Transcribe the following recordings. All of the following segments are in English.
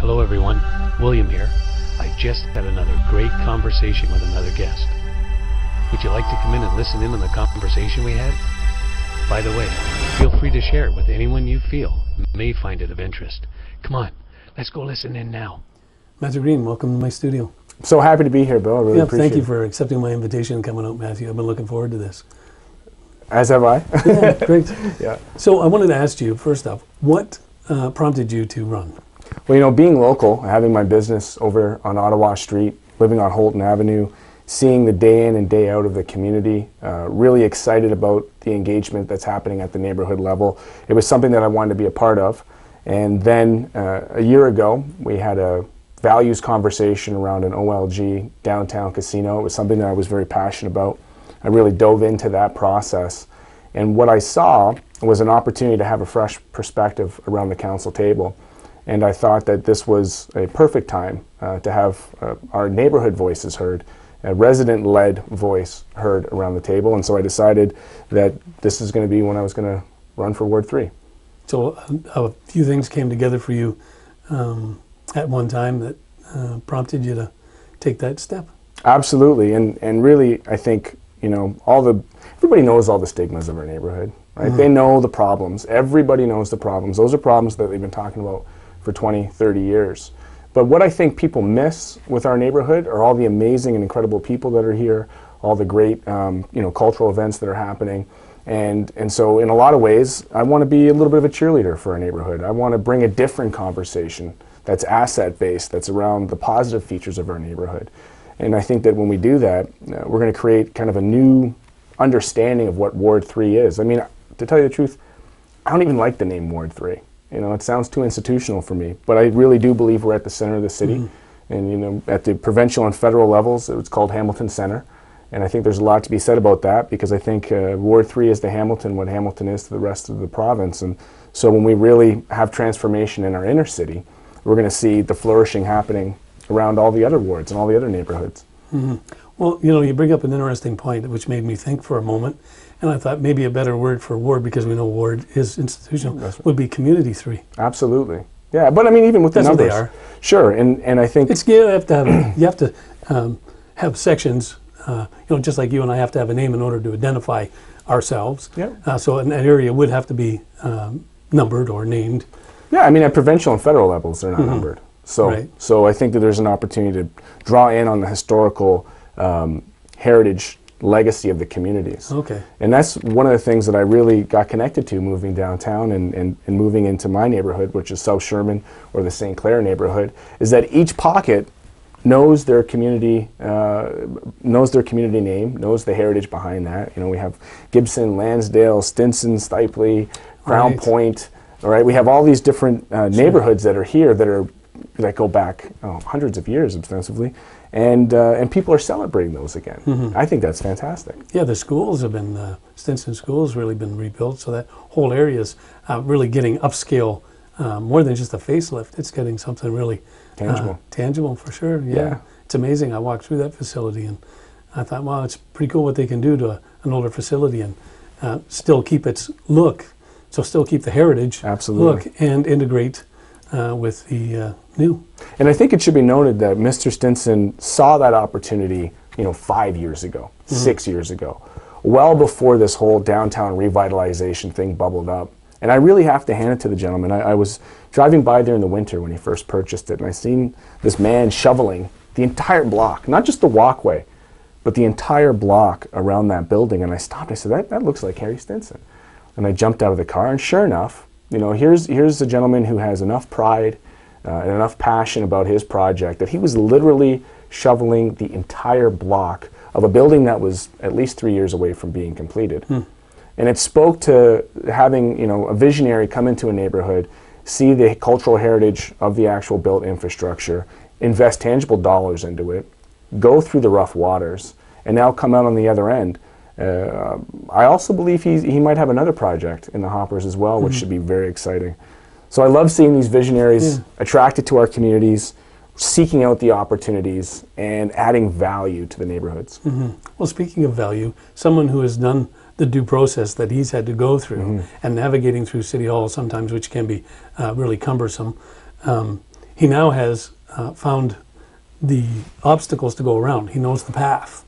Hello everyone, William here. I just had another great conversation with another guest. Would you like to come in and listen in on the conversation we had? By the way, feel free to share it with anyone you feel may find it of interest. Come on, let's go listen in now. Matthew Green, welcome to my studio. So happy to be here, Bill. I really appreciate it. Thank you for accepting my invitation and coming out, Matthew. I've been looking forward to this. As have I. Yeah, great. Yeah. So I wanted to ask you, first off, what prompted you to run? Well, you know, being local, having my business over on Ottawa Street, living on Holton Avenue, seeing the day in and day out of the community, really excited about the engagement that's happening at the neighborhood level. It was something that I wanted to be a part of. And then a year ago, we had a values conversation around an OLG downtown casino. It was something that I was very passionate about. I really dove into that process. And what I saw was an opportunity to have a fresh perspective around the council table. And I thought that this was a perfect time to have our neighborhood voices heard, a resident-led voice heard around the table. And so I decided that this is going to be when I was going to run for Ward 3. So a few things came together for you at one time that prompted you to take that step? Absolutely. And really, I think, you know, everybody knows all the stigmas of our neighborhood, right? Mm-hmm. They know the problems. Everybody knows the problems. Those are problems that they've been talking about for 20, 30 years. But what I think people miss with our neighborhood are all the amazing and incredible people that are here, all the great, you know, cultural events that are happening. And so in a lot of ways, I want to be a little bit of a cheerleader for our neighborhood. I want to bring a different conversation that's asset-based, that's around the positive features of our neighborhood. And I think that when we do that, we're going to create kind of a new understanding of what Ward 3 is. I mean, to tell you the truth, I don't even like the name Ward 3. You know, it sounds too institutional for me, but I really do believe we're at the center of the city. Mm-hmm. And, you know, at the provincial and federal levels, it's called Hamilton Center. And I think there's a lot to be said about that, because I think Ward 3 is to Hamilton what Hamilton is to the rest of the province. And so when we really have transformation in our inner city, we're going to see the flourishing happening around all the other wards and all the other neighborhoods. Mm-hmm. Well, you know, you bring up an interesting point which made me think for a moment. And I thought maybe a better word for ward, because we know ward is institutional, right, would be community 3. Absolutely. Yeah, but I mean, even with the numbers. That's what they are. Sure, and I think... You have to have sections, you know, just like you and I have to have a name in order to identify ourselves. Yeah. So an area would have to be numbered or named. Yeah, I mean, at provincial and federal levels, they're not mm-hmm. numbered. So, right. So I think that there's an opportunity to draw in on the historical heritage legacy of the communities. Okay. And that's one of the things that I really got connected to moving downtown and moving into my neighborhood, which is South Sherman or the St. Clair neighborhood, is that each pocket knows their community name, knows the heritage behind that. You know, we have Gibson, Lansdale, Stinson, Stipley, Crown right. Point. All right, we have all these different neighborhoods that are here that go back hundreds of years ostensibly, and people are celebrating those again. Mm-hmm. I think that's fantastic. Yeah, the schools have been, Stinson School's really been rebuilt, so that whole area is really getting upscale, more than just a facelift. It's getting something really tangible. Tangible for sure, yeah. It's amazing. I walked through that facility and I thought, wow, it's pretty cool what they can do to an older facility and still keep its look, so still keep the heritage Absolutely. Look and integrate with the new. And I think it should be noted that Mr. Stinson saw that opportunity, you know, 5 years ago, mm-hmm. 6 years ago, well before this whole downtown revitalization thing bubbled up. And I really have to hand it to the gentleman. I was driving by there in the winter when he first purchased it, and I seen this man shoveling the entire block, not just the walkway, but the entire block around that building. And I stopped. I said, that looks like Harry Stinson. And I jumped out of the car, and sure enough, you know, here's a gentleman who has enough pride and enough passion about his project that he was literally shoveling the entire block of a building that was at least 3 years away from being completed. Hmm. And it spoke to having, you know, a visionary come into a neighborhood, see the cultural heritage of the actual built infrastructure, invest tangible dollars into it, go through the rough waters, and now come out on the other end. I also believe he might have another project in the hoppers as well, which mm-hmm. should be very exciting. So I love seeing these visionaries attracted to our communities, seeking out the opportunities, and adding value to the neighborhoods. Mm-hmm. Well, speaking of value, someone who has done the due process that he's had to go through mm-hmm. and navigating through City Hall sometimes, which can be really cumbersome, he now has found the obstacles to go around. He knows the path.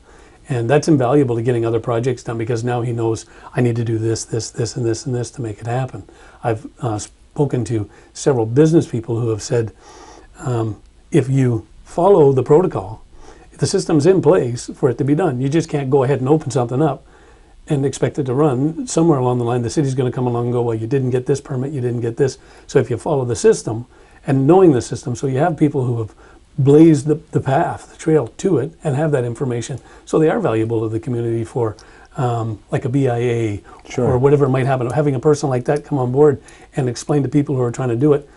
And that's invaluable to getting other projects done, because now he knows I need to do this, this, this, and this, and this to make it happen. I've spoken to several business people who have said, if you follow the protocol, the system's in place for it to be done. You just can't go ahead and open something up and expect it to run. Somewhere along the line, the city's going to come along and go, well, you didn't get this permit, you didn't get this. So if you follow the system and knowing the system, so you have people who have blazed the path, the trail to it, and have that information. So they are valuable to the community for like a BIA or whatever might happen. Having a person like that come on board and explain to people who are trying to do it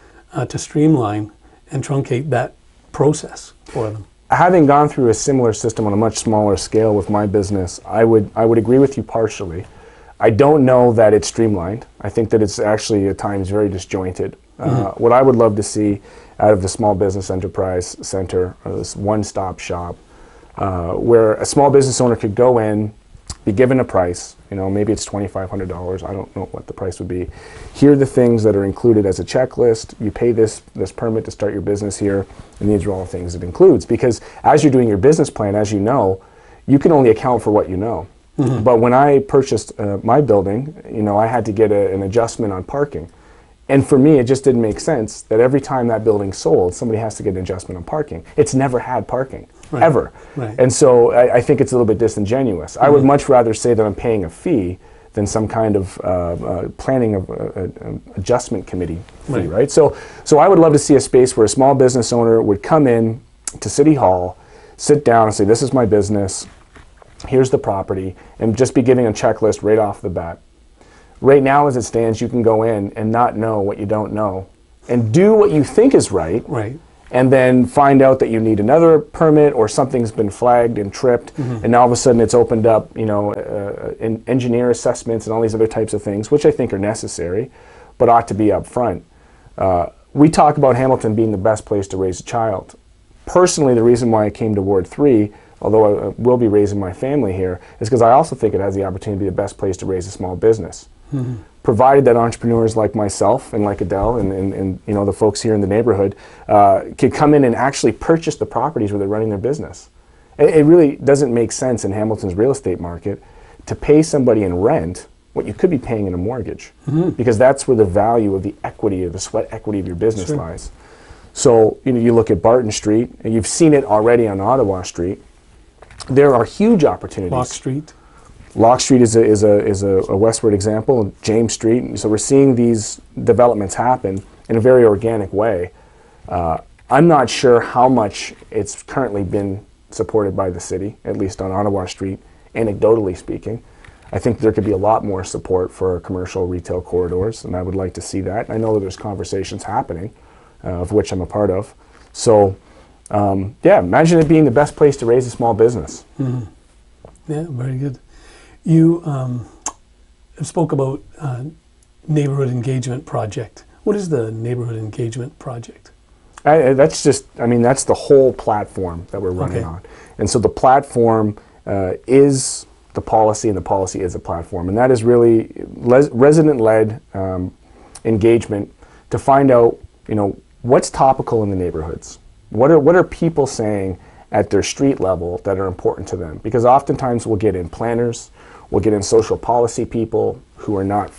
to streamline and truncate that process for them. Having gone through a similar system on a much smaller scale with my business, I would agree with you partially. I don't know that it's streamlined. I think that it's actually at times very disjointed. What I would love to see out of the Small Business Enterprise Center, or this one-stop shop, where a small business owner could go in, be given a price, maybe it's $2,500, I don't know what the price would be. Here are the things that are included as a checklist. You pay this permit to start your business here, and these are all the things it includes. Because as you're doing your business plan, as you know, you can only account for what you know. But when I purchased my building, I had to get an adjustment on parking. And for me, it just didn't make sense that every time that building's sold, somebody has to get an adjustment on parking. It's never had parking, ever. And so I think it's a little bit disingenuous. I would much rather say that I'm paying a fee than some kind of planning of adjustment committee fee, right? So I would love to see a space where a small business owner would come in to City Hall, sit down and say, this is my business, here's the property, and just be giving a checklist right off the bat. Right now, as it stands, you can go in and not know what you don't know and do what you think is right, and then find out that you need another permit or something's been flagged and tripped, and now all of a sudden it's opened up, engineer assessments and all these other types of things, which I think are necessary, but ought to be up front. We talk about Hamilton being the best place to raise a child. Personally, the reason why I came to Ward 3, although I will be raising my family here, is because I also think it has the opportunity to be the best place to raise a small business. Provided that entrepreneurs like myself and like Adele and the folks here in the neighborhood could come in and actually purchase the properties where they're running their business. It really doesn't make sense in Hamilton's real estate market to pay somebody in rent what you could be paying in a mortgage, because that's where the value of the equity, or the sweat equity of your business lies. So you look at Barton Street, and you've seen it already on Ottawa Street. There are huge opportunities. Locke Street is a westward example, James Street. So we're seeing these developments happen in a very organic way. I'm not sure how much it's currently been supported by the city, at least on Ottawa Street, anecdotally speaking. I think there could be a lot more support for commercial retail corridors, and I would like to see that. I know that there's conversations happening, of which I'm a part of. So, imagine it being the best place to raise a small business. Yeah, very good. You spoke about neighborhood engagement project. What is the neighborhood engagement project? That's the whole platform that we're running on. And so the platform is the policy, and the policy is a platform. And that is really resident-led engagement to find out, what's topical in the neighborhoods. What are people saying at their street level that are important to them? Because oftentimes we'll get in planners, we'll get in social policy people who are not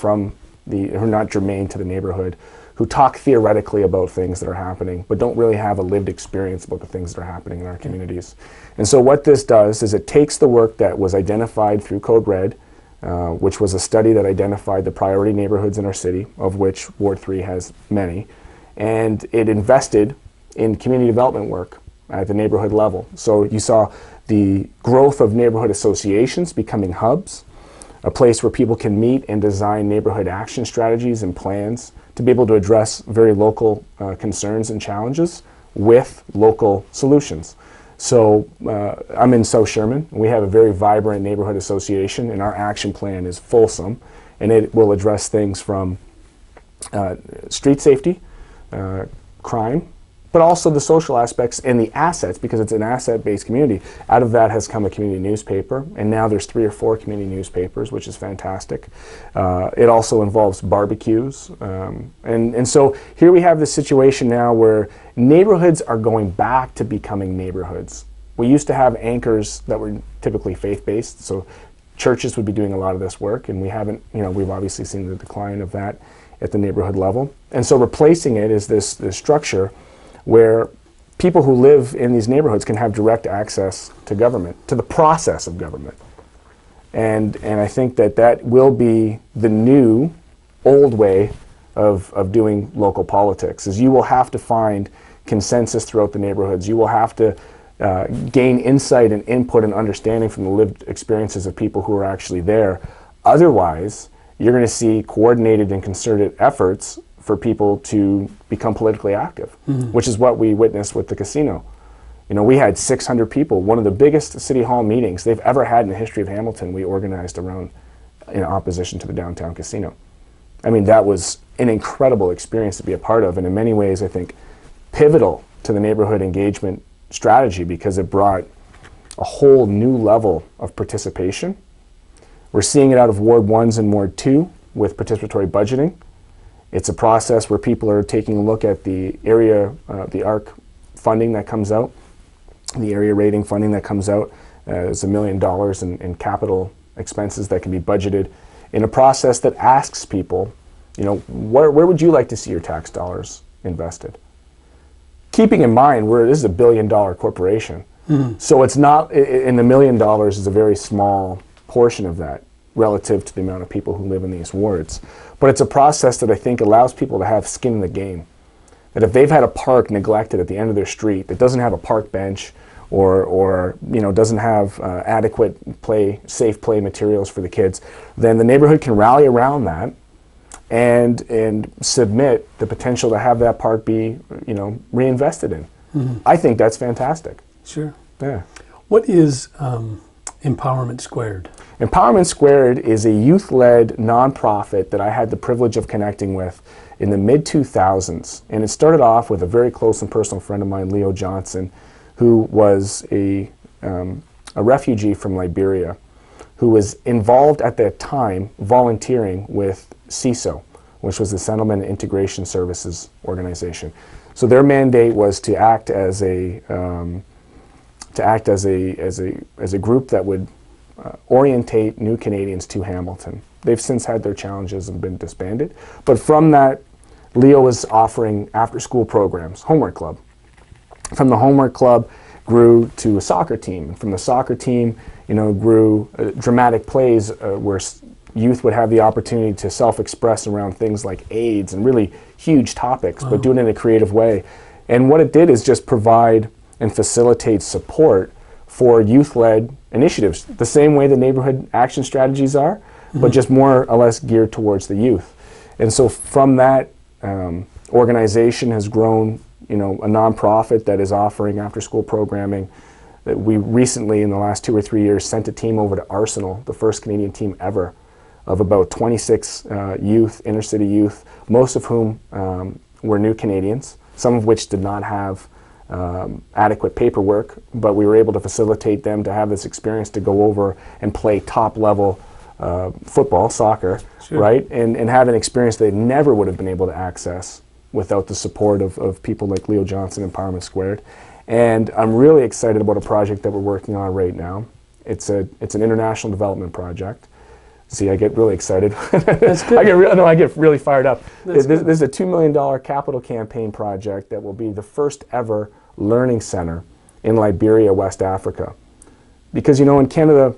germane to the neighborhood, who talk theoretically about things that are happening, but don't really have a lived experience about the things that are happening in our communities. And so what this does is it takes the work that was identified through Code Red, which was a study that identified the priority neighborhoods in our city, of which Ward 3 has many, and it invested in community development work at the neighborhood level. So you saw the growth of neighborhood associations becoming hubs, a place where people can meet and design neighborhood action strategies and plans to be able to address very local concerns and challenges with local solutions. So I'm in South Sherman. We have a very vibrant neighborhood association, and our action plan is fulsome, and it will address things from street safety, crime, but also the social aspects and the assets, because it's an asset-based community. Out of that has come a community newspaper, and now there's 3 or 4 community newspapers, which is fantastic. It also involves barbecues. And so here we have this situation now where neighborhoods are going back to becoming neighborhoods. We used to have anchors that were typically faith-based, so churches would be doing a lot of this work, and we haven't, we've obviously seen the decline of that at the neighborhood level. And so replacing it is this structure where people who live in these neighborhoods can have direct access to government, to the process of government. And I think that will be the new, old way of doing local politics, is you will have to find consensus throughout the neighborhoods. You will have to gain insight and input and understanding from the lived experiences of people who are actually there. Otherwise, you're going to see coordinated and concerted efforts for people to become politically active, which is what we witnessed with the casino. We had 600 people, one of the biggest city hall meetings they've ever had in the history of Hamilton, we organized around in opposition to the downtown casino. I mean, that was an incredible experience to be a part of, and in many ways, I think, pivotal to the neighborhood engagement strategy, because it brought a whole new level of participation. We're seeing it out of Ward 1s and Ward 2 with participatory budgeting. It's a process where people are taking a look at the area, the ARC funding that comes out, the area rating funding that comes out. It's $1 million in capital expenses that can be budgeted in a process that asks people, where would you like to see your tax dollars invested? Keeping in mind, this is a $1 billion corporation. So it's not, and the $1 million is a very small portion of that relative to the amount of people who live in these wards. But it's a process that I think allows people to have skin in the game. That if they've had a park neglected at the end of their street that doesn't have a park bench or doesn't have adequate safe play materials for the kids, then the neighborhood can rally around that and submit the potential to have that park be reinvested in. I think that's fantastic. Sure. Yeah. What is Empowerment Squared? Empowerment Squared is a youth-led nonprofit that I had the privilege of connecting with in the mid-2000s. And it started off with a very close and personal friend of mine, Leo Johnson, who was a refugee from Liberia, who was involved at that time volunteering with CISO, which was the Settlement and Integration Services Organization. So their mandate was to act as a group that would orientate new Canadians to Hamilton. They've since had their challenges and been disbanded. But from that, Leo was offering after-school programs, homework club. From the homework club grew to a soccer team. And from the soccer team, grew dramatic plays where youth would have the opportunity to self-express around things like AIDS and really huge topics, but do it in a creative way. And what it did is just provide and facilitate support for youth-led initiatives, the same way the neighborhood action strategies are, but just more or less geared towards the youth. And so from that, organization has grown, a nonprofit that is offering after-school programming. That we recently, in the last 2 or 3 years, sent a team over to Arsenal, the first Canadian team ever, of about 26 youth, inner-city youth, most of whom were new Canadians, some of which did not have adequate paperwork, but we were able to facilitate them to have this experience to go over and play top-level football, soccer, Sure. right? And have an experience they never would have been able to access without the support of people like Leo Johnson, Empowerment Squared. And I'm really excited about a project that we're working on right now. It's an international development project. See, I get really excited. That's good. I get really fired up. This good. is a $2 million capital campaign project that will be the first ever learning center in Liberia, West Africa. Because, in Canada,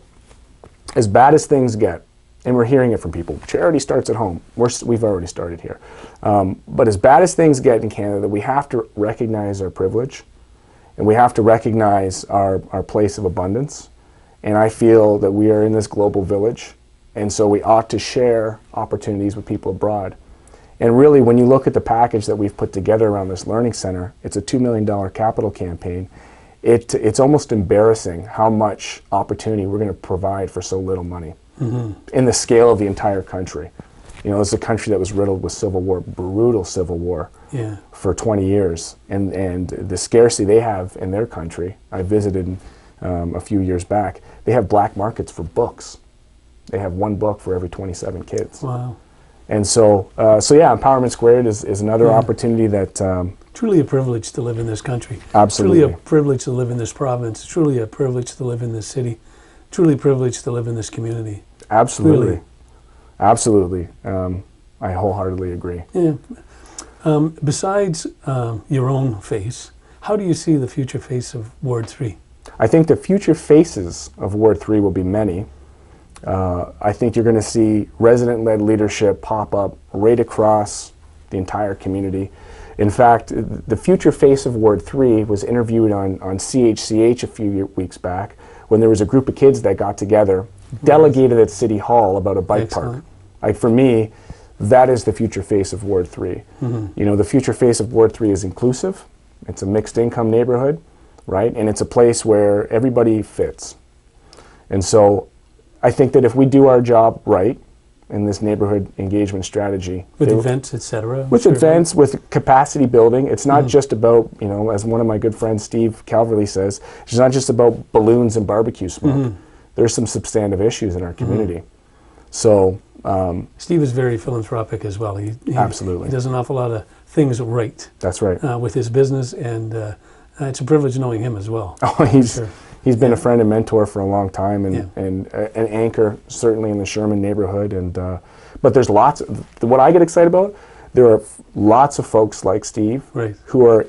as bad as things get, and we're hearing it from people, charity starts at home. We've already started here. But as bad as things get in Canada, we have to recognize our privilege, and we have to recognize our place of abundance. And I feel that we are in this global village, and so we ought to share opportunities with people abroad. And really, when you look at the package that we've put together around this learning center, it's a $2 million capital campaign. It's almost embarrassing how much opportunity we're going to provide for so little money in the scale of the entire country. You know, it's a country that was riddled with civil war, brutal civil war, Yeah. for 20 years. And the scarcity they have in their country, I visited a few years back, they have black markets for books. They have one book for every 27 kids. Wow. And so, yeah, Empowerment Squared is another opportunity that... truly a privilege to live in this country. Absolutely. Truly a privilege to live in this province. Truly a privilege to live in this city. Truly a privilege to live in this community. Absolutely. Really. Absolutely. I wholeheartedly agree. Yeah. Besides your own face, how do you see the future face of Ward 3? I think the future faces of Ward 3 will be many. I think you're going to see resident-led leadership pop up right across the entire community. In fact, the future face of Ward 3 was interviewed on CHCH a few weeks back when there was a group of kids that got together, delegated at City Hall about a bike park. Like, for me, that is the future face of Ward 3. You know, the future face of Ward 3 is inclusive. It's a mixed income neighborhood, right? And it's a place where everybody fits. And so I think that if we do our job right in this neighborhood engagement strategy, with events, etc. With events, with capacity building, it's not just about, you know, as one of my good friends, Steve Calverley, says, it's not just about balloons and barbecue smoke. There's some substantive issues in our community. So Steve is very philanthropic as well. He absolutely. He does an awful lot of things right. That's right. With his business, and it's a privilege knowing him as well. Oh, he's been a friend and mentor for a long time, and an anchor certainly in the Sherman neighborhood. And but there's lots. What I get excited about, there are lots of folks like Steve who are,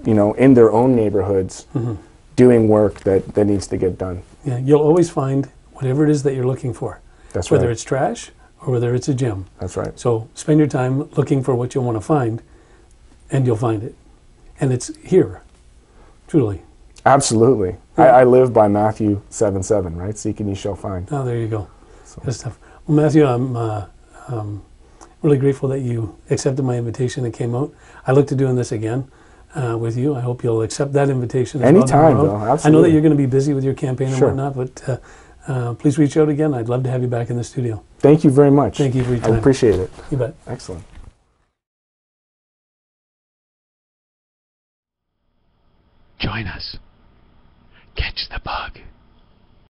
you know, in their own neighborhoods doing work that needs to get done. Yeah, you'll always find whatever it is that you're looking for. That's right. Whether it's trash or whether it's a gym. That's right. So spend your time looking for what you want to find, and you'll find it. And it's here, truly. Absolutely. Yeah. I live by Matthew 7:7, right? Seek and ye shall find. Oh, there you go. So. Good stuff. Well, Matthew, I'm really grateful that you accepted my invitation and came out. I look to doing this again with you. I hope you'll accept that invitation as anytime, well. Bill. Absolutely. I know that you're going to be busy with your campaign and whatnot, but please reach out again. I'd love to have you back in the studio. Thank you very much. Thank you for your time. I appreciate it. You bet. Excellent. Join us. Catch the bug.